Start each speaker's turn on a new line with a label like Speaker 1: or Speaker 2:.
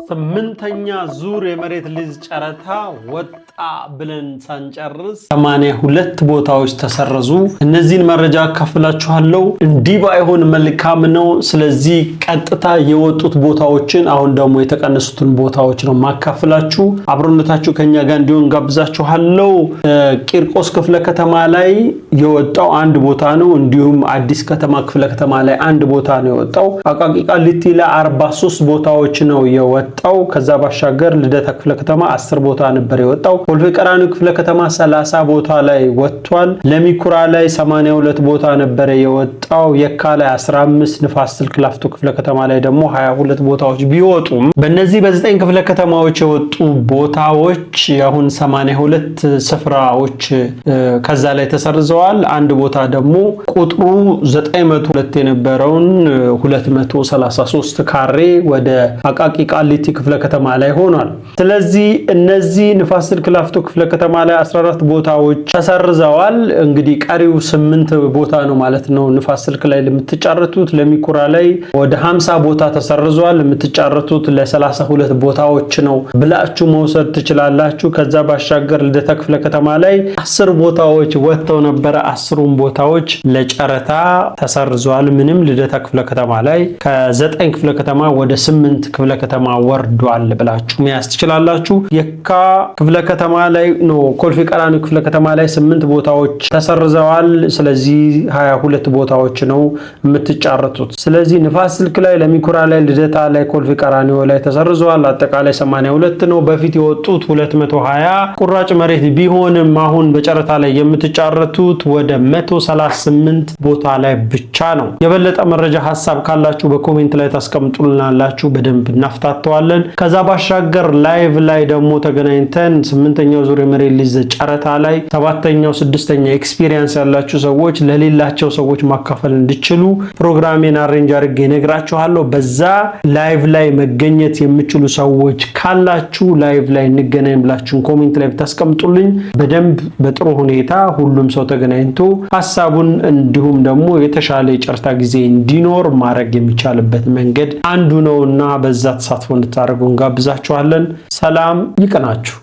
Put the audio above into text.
Speaker 1: ስምንተኛ ዙር የመሬት ሊዝ ጨረታ ወጣ ብለን ሳንጨርስ 82 ቦታዎች ተሰረዙ። እነዚህን መረጃ አካፍላችኋለሁ። እንዲህ ባይሆን መልካም ነው። ስለዚህ ቀጥታ የወጡት ቦታዎችን አሁን ደግሞ የተቀነሱትን ቦታዎች ነው ማካፍላችሁ። አብሮነታችሁ ከኛ ጋር እንዲሆን ጋብዛችኋለሁ። ቂርቆስ ክፍለ ከተማ ላይ የወጣው አንድ ቦታ ነው። እንዲሁም አዲስ ከተማ ክፍለ ከተማ ላይ አንድ ቦታ ነው የወጣው። አቃቂ ቃሊቲ ላይ 43 ቦታዎች ነው የወጣው። ከዛ ባሻገር ልደታ ክፍለ ከተማ 10 ቦታ ነበር የወጣው። ኮልፌ ቀራኒዮ ክፍለ ከተማ 30 ቦታ ላይ ወጥቷል። ለሚኩራ ላይ 82 ቦታ ነበር የወጣው። የካ ላይ 15፣ ንፋስ ስልክ ላፍቶ ክፍለ ከተማ ላይ ደግሞ 22 ቦታዎች ቢወጡም በእነዚህ በ9 ክፍለ ከተማዎች የወጡ ቦታዎች አሁን 82 ስፍራዎች ከዛ ላይ ተሰርዘዋል። አንድ ቦታ ደግሞ ቁጥሩ 902 የነበረውን 233 ካሬ ወደ አቃቂ ቃሊቲ ክፍለ ከተማ ላይ ሆኗል። ስለዚህ እነዚህ ንፋስ ስልክ ላፍቶ ክፍለ ከተማ ላይ 14 ቦታዎች ተሰርዘዋል። እንግዲህ ቀሪው 8 ቦታ ነው ማለት ነው ንፋስ ስልክ ላይ ለምትጫረቱት። ለሚኩራ ላይ ወደ 50 ቦታ ተሰርዟል። ለምትጫረቱት ለ32 ቦታዎች ነው ብላችሁ መውሰድ ትችላላችሁ። ከዛ ባሻገር ልደታ ክፍለ ከተማ ላይ 10 ቦታዎች ወጥተው ነበር። 10ም ቦታዎች ለጨረታ ተሰርዟል። ምንም ልደታ ክፍለ ከተማ ላይ ከ9 ክፍለ ከተማ ወደ 8 ክፍለ ከተማ ወርዷል ብላችሁ መያዝ ትችላላችሁ። የካ ክፍለ ከተማ ላይ ነው ኮልፌ ቀራኒዮ ክፍለ ከተማ ላይ 8 ቦታዎች ተሰርዘዋል። ስለዚህ 22 ቦታዎች ነው የምትጫረቱት። ስለዚህ ንፋስ ስልክ ላይ፣ ለሚኩራ ላይ፣ ልደታ ላይ፣ ኮልፌ ቀራኒዮ ላይ ተሰርዘዋል። አጠቃላይ 82 ነው። በፊት የወጡት 220 ቁራጭ መሬት ቢሆንም አሁን በጨረታ ላይ የምትጫረቱት ወደ 138 ቦታ ላይ ብቻ ነው። የበለጠ መረጃ ሀሳብ ካላችሁ በኮሜንት ላይ ታስቀምጡልናላችሁ። በደንብ እናፍታተዋለን። ከዛ ባሻገር ላይቭ ላይ ደግሞ ተገናኝተን 8ኛው ዙር የመሬት ሊዝ ጨረታ ላይ 7ኛው 6ኛ ኤክስፒሪየንስ ያላችሁ ሰዎች ለሌላቸው ሰዎች ማካፈል እንዲችሉ ፕሮግራሜን አሬንጅ አድርጌ ነግራችኋለሁ። በዛ ላይቭ ላይ መገኘት የምትችሉ ሰዎች ካላችሁ ላይቭ ላይ እንገናኝ ብላችሁ ኮሜንት ላይ ብታስቀምጡልኝ በደንብ በጥሩ ሁኔታ ሁሉም ሰው ተገናኝቶ ሐሳቡን እንዲሁም ደግሞ የተሻለ የጨረታ ጊዜ እንዲኖር ማድረግ የሚቻልበት መንገድ አንዱ ነውና በዛ ተሳትፎ እንድታደርጉ እንጋብዛችኋለን። ሰላም ይቀናችሁ።